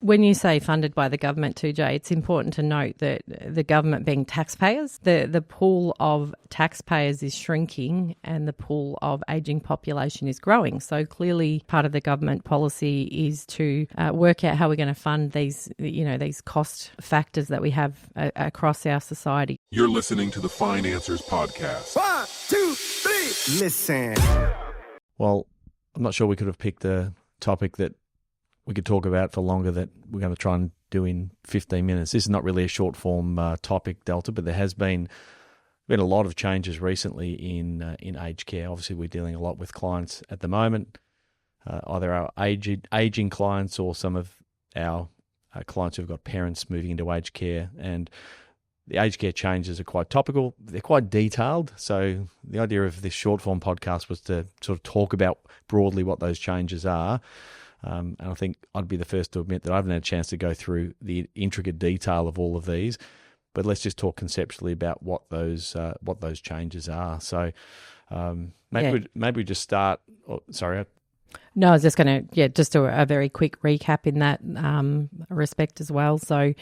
when you say funded by the government too, Jay, it's important to note that the government being taxpayers, the pool of taxpayers is shrinking and the pool of ageing population is growing. So clearly part of the government policy is to work out how we're going to fund these, these cost factors that we have across our society. You're listening to the Financers Podcast. 1, 2, 3, listen. Well, I'm not sure we could have picked a topic that we could talk about for longer that we're going to try and do in 15 minutes. This is not really a short form topic, Delta, but there has been a lot of changes recently in aged care. Obviously, we're dealing a lot with clients at the moment, either our aging clients or some of our clients who've got parents moving into aged care. And the aged care changes are quite topical. They're quite detailed. So the idea of this short form podcast was to sort of talk about broadly what those changes are. And I think I'd be the first to admit that I haven't had a chance to go through the intricate detail of all of these. But let's just talk conceptually about what those changes are. So maybe we just start. Oh, sorry. No, I was just going to, just do a very quick recap in that respect as well. So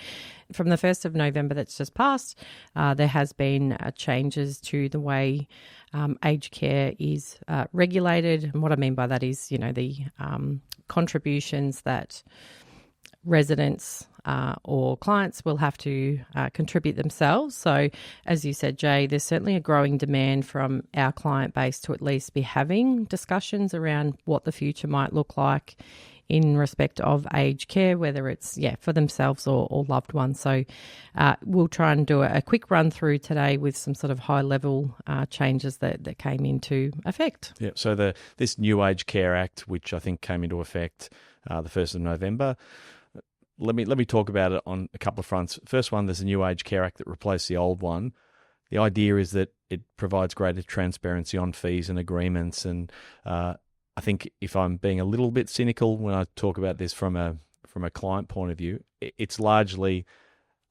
from the 1st of November that's just passed, there has been changes to the way aged care is regulated. And what I mean by that is, the contributions that residents or clients will have to contribute themselves. So as you said, Jay, there's certainly a growing demand from our client base to at least be having discussions around what the future might look like in respect of aged care, whether it's for themselves or loved ones. So we'll try and do a quick run through today with some sort of high level changes that came into effect. Yeah. So this new Aged Care Act, which I think came into effect the 1st of November. Let me talk about it on a couple of fronts. First one, there's a new Aged Care Act that replaced the old one. The idea is that it provides greater transparency on fees and agreements. And I think if I'm being a little bit cynical when I talk about this from a client point of view, it's largely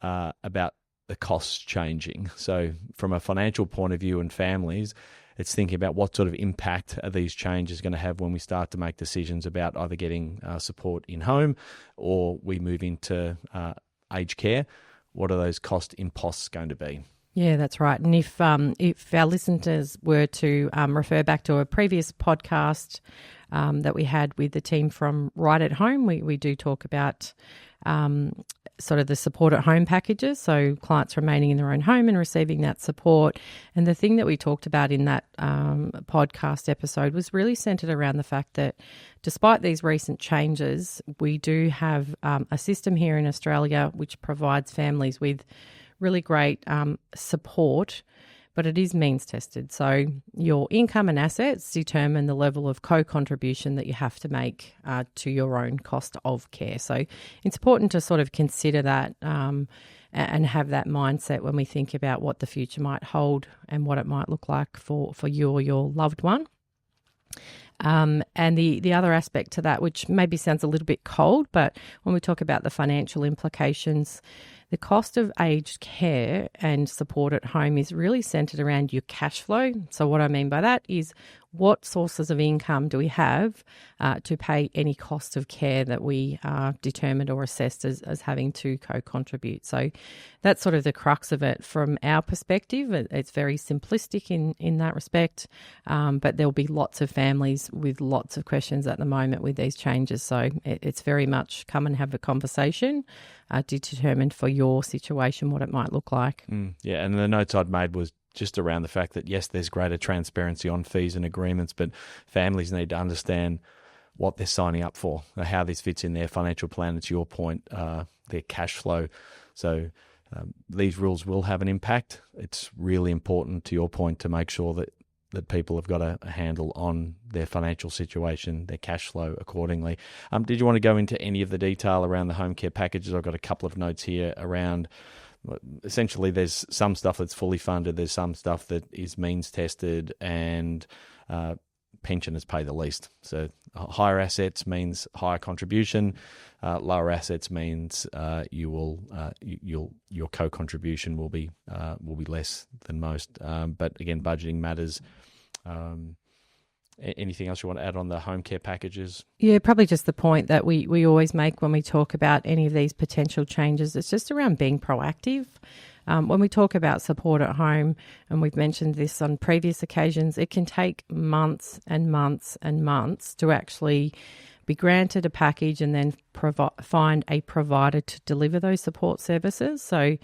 about the costs changing. So from a financial point of view and families, it's thinking about what sort of impact are these changes going to have when we start to make decisions about either getting support in home or we move into aged care. What are those cost imposts going to be? Yeah, that's right. And if our listeners were to refer back to a previous podcast that we had with the team from Right at Home, we do talk about sort of the support at home packages, so clients remaining in their own home and receiving that support. And the thing that we talked about in that podcast episode was really centred around the fact that despite these recent changes, we do have a system here in Australia which provides families with really great support, but it is means tested. So your income and assets determine the level of co-contribution that you have to make to your own cost of care. So it's important to sort of consider that and have that mindset when we think about what the future might hold and what it might look like for you or your loved one. And the other aspect to that, which maybe sounds a little bit cold, but when we talk about the financial implications, the cost of aged care and support at home is really centred around your cash flow. So what I mean by that is what sources of income do we have to pay any cost of care that we are determined or assessed as having to co-contribute. So that's sort of the crux of it from our perspective. It's very simplistic in that respect, but there'll be lots of families with lots of questions at the moment with these changes. So it's very much come and have a conversation to determine for your situation what it might look like. Yeah, and the notes I'd made was just around the fact that, yes, there's greater transparency on fees and agreements, but families need to understand what they're signing up for, how this fits in their financial plan, to your point, their cash flow. So these rules will have an impact. It's really important, to your point, to make sure that people have got a handle on their financial situation, their cash flow accordingly. Did you want to go into any of the detail around the home care packages? I've got a couple of notes here around. Essentially, there's some stuff that's fully funded, there's some stuff that is means tested, and pensioners pay the least. So higher assets means higher contribution, lower assets means your co-contribution will be less than most. But again, budgeting matters. Anything else you want to add on the home care packages? Yeah, probably just the point that we always make when we talk about any of these potential changes. It's just around being proactive. When we talk about support at home, and we've mentioned this on previous occasions, it can take months and months and months to actually be granted a package and then find a provider to deliver those support services. So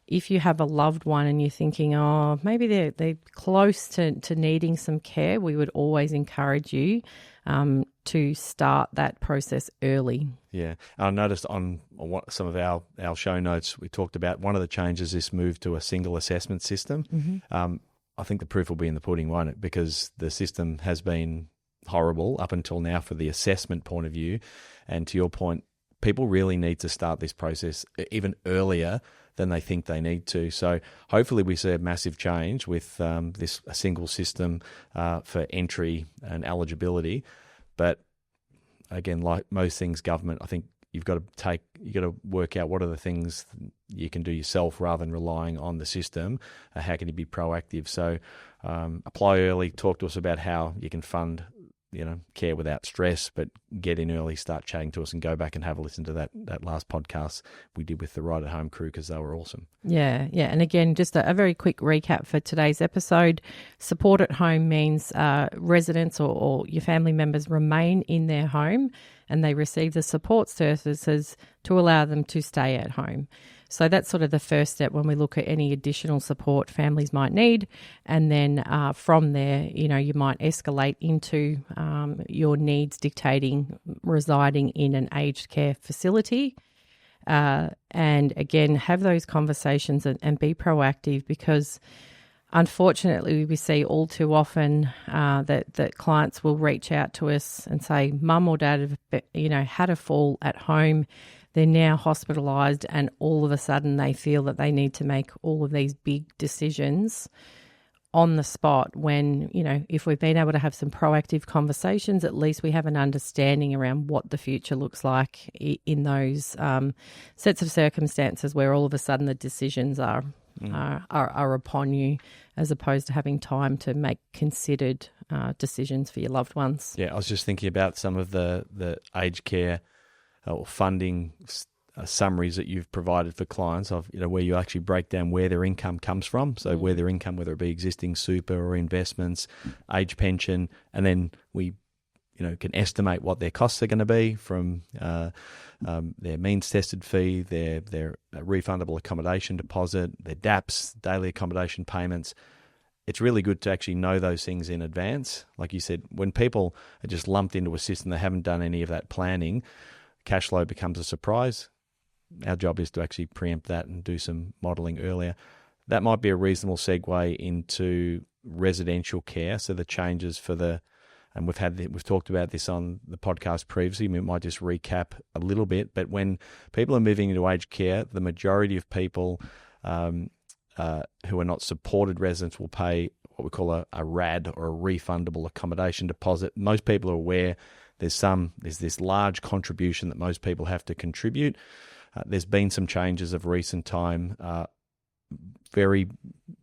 if you have a loved one and you're thinking, oh, maybe they're close to needing some care, we would always encourage you to start that process early. Yeah. I noticed on some of our show notes, we talked about one of the changes is move to a single assessment system. Mm-hmm. I think the proof will be in the pudding, won't it? Because the system has been horrible up until now for the assessment point of view. And to your point, people really need to start this process even earlier than they think they need to. So hopefully we see a massive change with a single system for entry and eligibility. But again, like most things government, I think you've got to work out what are the things you can do yourself rather than relying on the system. How can you be proactive? So apply early. Talk to us about how you can fund care without stress, but get in early, start chatting to us, and go back and have a listen to that last podcast we did with the Right at Home crew, because they were awesome. Yeah. And again, just a very quick recap for today's episode. Support at home means residents or your family members remain in their home and they receive the support services to allow them to stay at home. So that's sort of the first step when we look at any additional support families might need. And then from there, you might escalate into your needs dictating residing in an aged care facility. And again, have those conversations and be proactive, because unfortunately we see all too often that clients will reach out to us and say, Mum or Dad have, had a fall at home. They're now hospitalised, and all of a sudden they feel that they need to make all of these big decisions on the spot when, if we've been able to have some proactive conversations, at least we have an understanding around what the future looks like in those sets of circumstances where all of a sudden the decisions are upon you, as opposed to having time to make considered decisions for your loved ones. Yeah, I was just thinking about some of the aged care or funding summaries that you've provided for clients of, where you actually break down where their income comes from. So where their income, whether it be existing super or investments, age pension, and then we, can estimate what their costs are going to be from their means tested fee, their refundable accommodation deposit, their DAPs, daily accommodation payments. It's really good to actually know those things in advance. Like you said, when people are just lumped into a system, they haven't done any of that planning, cash flow becomes a surprise. Our job is to actually preempt that and do some modelling earlier. That might be a reasonable segue into residential care. So the changes and we've talked about this on the podcast previously. We might just recap a little bit. But when people are moving into aged care, the majority of people who are not supported residents will pay what we call a RAD, or a refundable accommodation deposit. Most people are aware there's this large contribution that most people have to contribute. There's been some changes of recent time. Very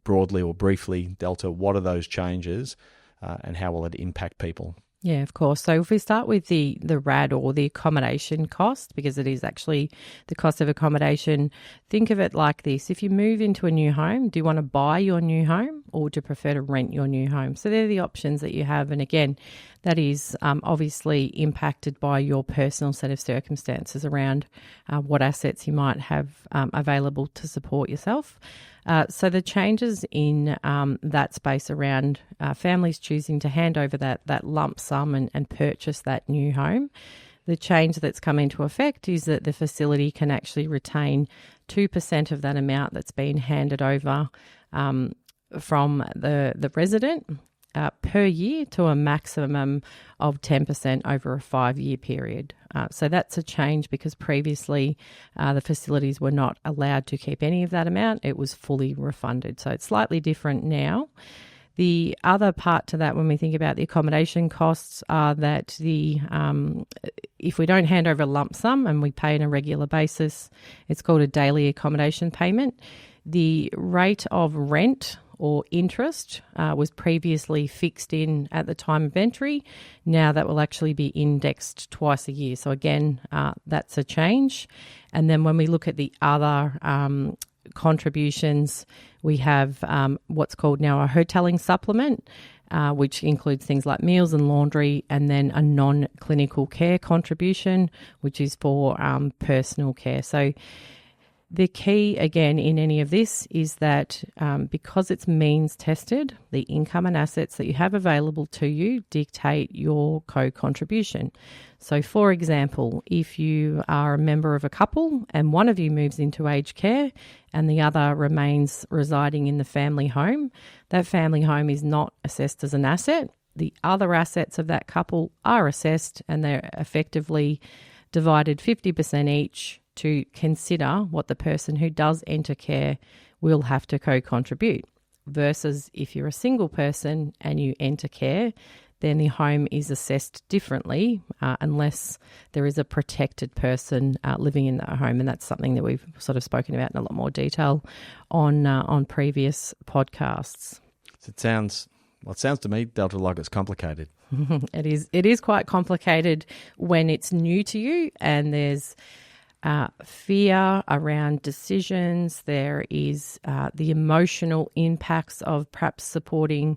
broadly or briefly, Delta, what are those changes and how will it impact people? Yeah, of course. So if we start with the RAD, or the accommodation cost, because it is actually the cost of accommodation, think of it like this. If you move into a new home, do you want to buy your new home or do you prefer to rent your new home? So they're the options that you have. And again, that is obviously impacted by your personal set of circumstances around what assets you might have available to support yourself. So the changes in that space around families choosing to hand over that lump sum and purchase that new home, the change that's come into effect is that the facility can actually retain 2% of that amount that's been handed over from the resident per year to a maximum of 10% over a 5-year period. So that's a change, because previously the facilities were not allowed to keep any of that amount. It was fully refunded. So it's slightly different now. The other part to that, when we think about the accommodation costs, are that if we don't hand over a lump sum and we pay on a regular basis, it's called a daily accommodation payment. The rate of rent or interest was previously fixed in at the time of entry. Now that will actually be indexed twice a year. So again, that's a change. And then when we look at the other contributions, we have what's called now a hotelling supplement, which includes things like meals and laundry, and then a non-clinical care contribution, which is for personal care. So the key, again, in any of this is that because it's means tested, the income and assets that you have available to you dictate your co-contribution. So, for example, if you are a member of a couple and one of you moves into aged care and the other remains residing in the family home, that family home is not assessed as an asset. The other assets of that couple are assessed and they're effectively divided 50% each to consider what the person who does enter care will have to co-contribute, versus if you're a single person and you enter care, then the home is assessed differently unless there is a protected person living in that home. And that's something that we've sort of spoken about in a lot more detail on previous podcasts. It sounds to me, Delta, like it's complicated. It is quite complicated when it's new to you, and there's fear around decisions. There is the emotional impacts of perhaps supporting,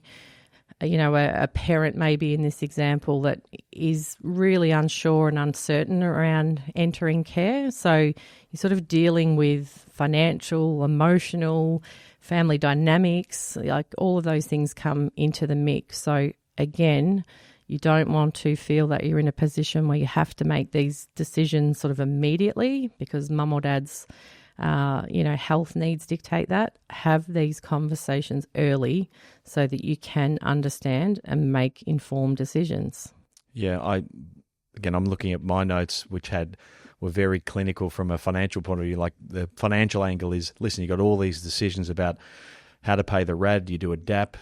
a parent maybe in this example that is really unsure and uncertain around entering care. So you're sort of dealing with financial, emotional, family dynamics, like all of those things come into the mix. So again, you don't want to feel that you're in a position where you have to make these decisions sort of immediately because mum or dad's, health needs dictate that. Have these conversations early so that you can understand and make informed decisions. Yeah, I'm looking at my notes, which were very clinical from a financial point of view. Like the financial angle is, listen, you got all these decisions about how to pay the RAD. Do you do a DAP?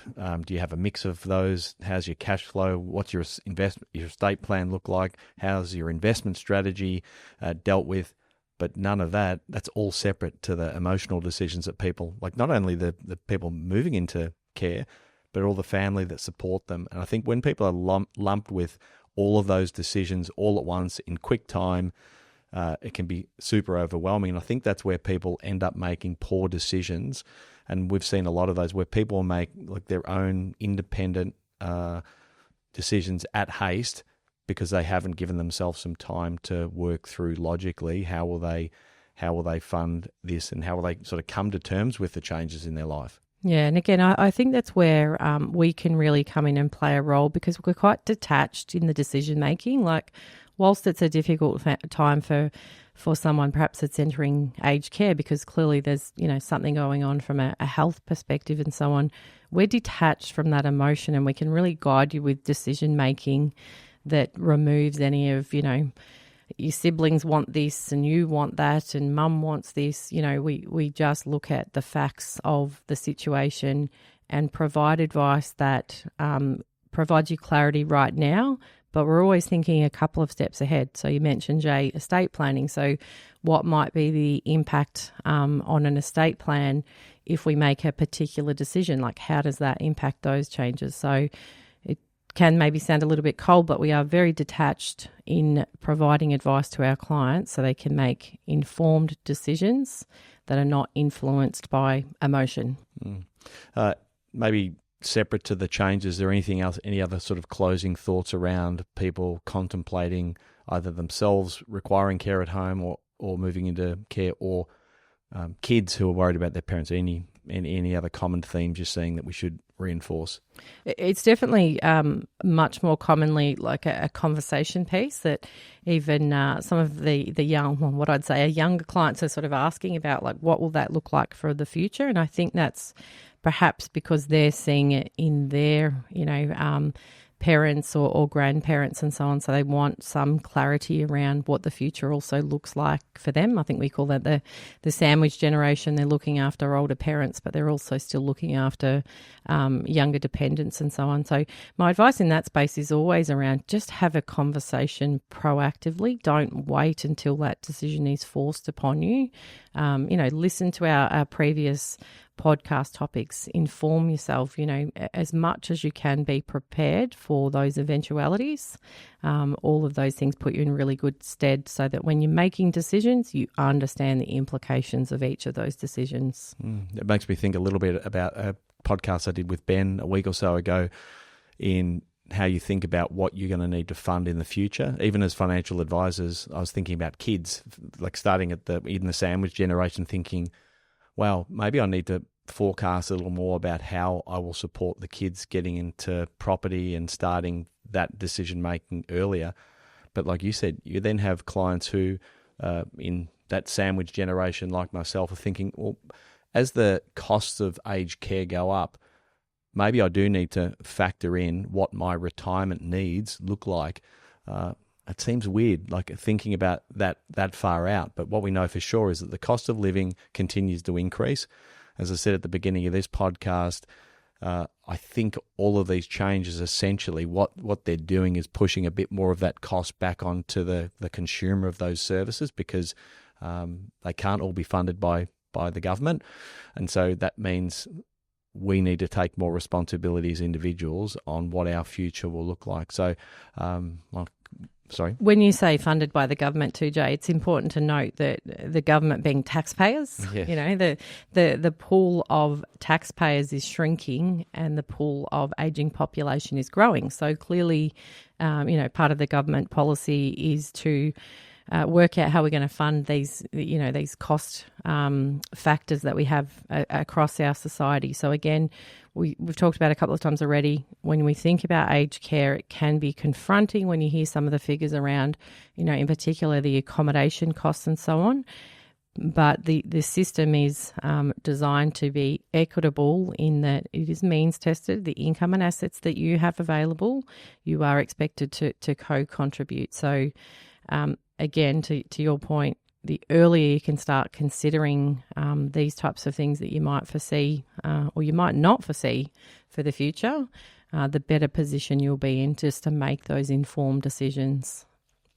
Do you have a mix of those? How's your cash flow? What's your estate plan look like? How's your investment strategy dealt with? But none of that, that's all separate to the emotional decisions that people, like not only the people moving into care, but all the family that support them. And I think when people are lumped with all of those decisions all at once in quick time, it can be super overwhelming. And I think that's where people end up making poor decisions. And we've seen a lot of those where people make like their own independent decisions at haste because they haven't given themselves some time to work through logically how will they fund this and how will they sort of come to terms with the changes in their life. Yeah, and again, I think that's where we can really come in and play a role because we're quite detached in the decision making. Like, whilst it's a difficult time for someone perhaps that's entering aged care because clearly there's something going on from a health perspective and so on, we're detached from that emotion and we can really guide you with decision making that removes any of your siblings want this and you want that and mum wants this. We just look at the facts of the situation and provide advice that provides you clarity right now, but we're always thinking a couple of steps ahead. So you mentioned, Jay, estate planning. So what might be the impact on an estate plan if we make a particular decision? Like, how does that impact those changes? So it can maybe sound a little bit cold, but we are very detached in providing advice to our clients so they can make informed decisions that are not influenced by emotion. Maybe separate to the changes, is there anything else, any other sort of closing thoughts around people contemplating either themselves requiring care at home or moving into care, or kids who are worried about their parents? Any other common themes you're seeing that we should reinforce? It's definitely much more commonly like a conversation piece that even some of the younger clients are sort of asking about, like, what will that look like for the future? And I think that's perhaps because they're seeing it in their, parents or grandparents and so on. So they want some clarity around what the future also looks like for them. I think we call that the sandwich generation. They're looking after older parents, but they're also still looking after younger dependents and so on. So my advice in that space is always around just have a conversation proactively. Don't wait until that decision is forced upon you. Listen to our previous podcast topics, inform yourself, as much as you can, be prepared for those eventualities. All of those things put you in really good stead so that when you're making decisions, you understand the implications of each of those decisions. It makes me think a little bit about a podcast I did with Ben a week or so ago in how you think about what you're going to need to fund in the future. Even as financial advisors, I was thinking about kids, like starting at in the sandwich generation, thinking, well, maybe I need to forecast a little more about how I will support the kids getting into property and starting that decision making earlier. But like you said, you then have clients who, in that sandwich generation like myself, are thinking, well, as the costs of aged care go up, maybe I do need to factor in what my retirement needs look like. It seems weird, like thinking about that far out. But what we know for sure is that the cost of living continues to increase. As I said at the beginning of this podcast, I think all of these changes, essentially, what they're doing is pushing a bit more of that cost back onto the consumer of those services, because they can't all be funded by the government. And so that means we need to take more responsibility as individuals on what our future will look like. So, sorry. When you say funded by the government too, Jay, it's important to note that the government being taxpayers, yes. The pool of taxpayers is shrinking and the pool of ageing population is growing. So clearly, part of the government policy is to work out how we're going to fund these cost factors that we have across our society. So again, we've talked about a couple of times already, when we think about aged care, it can be confronting when you hear some of the figures around, in particular the accommodation costs and so on. But the system is designed to be equitable in that it is means tested. The income and assets that you have available, you are expected to co-contribute. So again, to your point, the earlier you can start considering these types of things that you might foresee or you might not foresee for the future, the better position you'll be in just to make those informed decisions.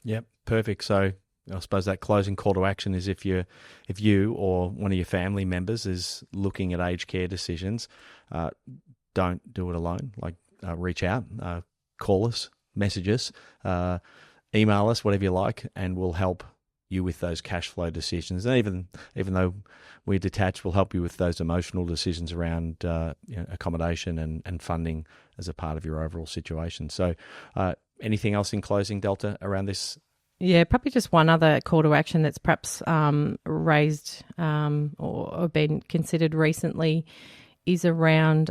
Yep, perfect. So I suppose that closing call to action is if you or one of your family members is looking at aged care decisions, don't do it alone. Like reach out, call us, message us, email us, whatever you like, and we'll help you with those cash flow decisions. And even though we're detached, we'll help you with those emotional decisions around accommodation and funding as a part of your overall situation. So anything else in closing, Delta, around this? Yeah, probably just one other call to action that's perhaps raised or been considered recently is around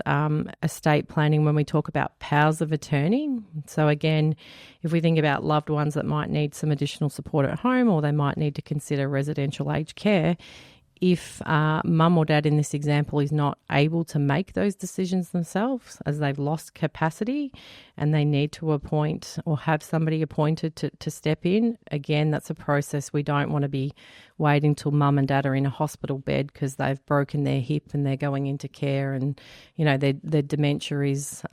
estate planning when we talk about powers of attorney. So again, if we think about loved ones that might need some additional support at home or they might need to consider residential aged care, if mum or dad in this example is not able to make those decisions themselves as they've lost capacity and they need to appoint or have somebody appointed to step in, again, that's a process. We don't want to be waiting till mum and dad are in a hospital bed because they've broken their hip and they're going into care and, their dementia is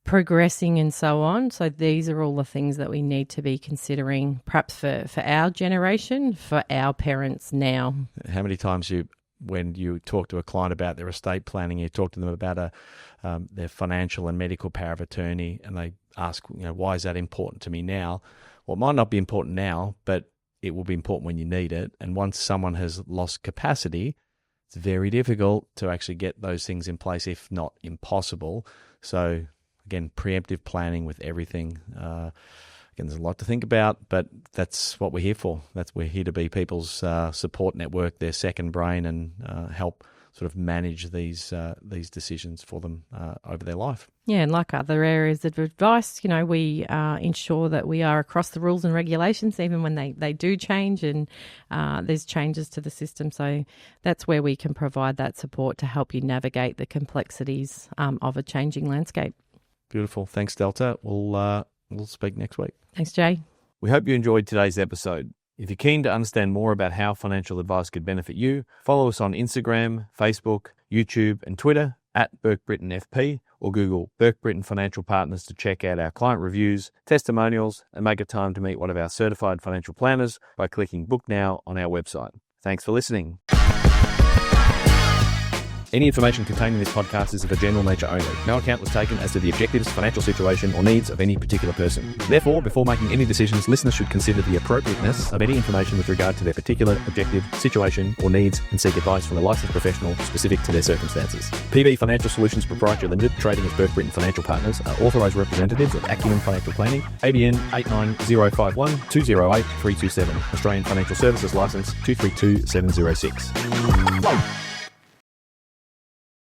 progressing and so on. So these are all the things that we need to be considering, perhaps for our generation, for our parents now. How many times when you talk to a client about their estate planning, you talk to them about their financial and medical power of attorney, and they ask, why is that important to me now? Well, it might not be important now, but it will be important when you need it. And once someone has lost capacity, it's very difficult to actually get those things in place, if not impossible. So again, preemptive planning with everything. Again, there's a lot to think about, but that's what we're here for. We're here to be people's support network, their second brain, and help sort of manage these decisions for them over their life. Yeah, and like other areas of advice, we ensure that we are across the rules and regulations, even when they do change and there's changes to the system. So that's where we can provide that support to help you navigate the complexities of a changing landscape. Beautiful. Thanks, Delta. We'll speak next week. Thanks, Jay. We hope you enjoyed today's episode. If you're keen to understand more about how financial advice could benefit you, follow us on Instagram, Facebook, YouTube, and Twitter at Burke Britton FP, or Google Burke Britton Financial Partners to check out our client reviews, testimonials, and make a time to meet one of our certified financial planners by clicking Book Now on our website. Thanks for listening. Any information contained in this podcast is of a general nature only. No account was taken as to the objectives, financial situation, or needs of any particular person. Therefore, before making any decisions, listeners should consider the appropriateness of any information with regard to their particular objective, situation, or needs, and seek advice from a licensed professional specific to their circumstances. PB Financial Solutions Proprietary Limited, trading as Burke Britton Financial Partners, are authorised representatives of Acumen Financial Planning, ABN 89051208 327, Australian Financial Services Licence 232706.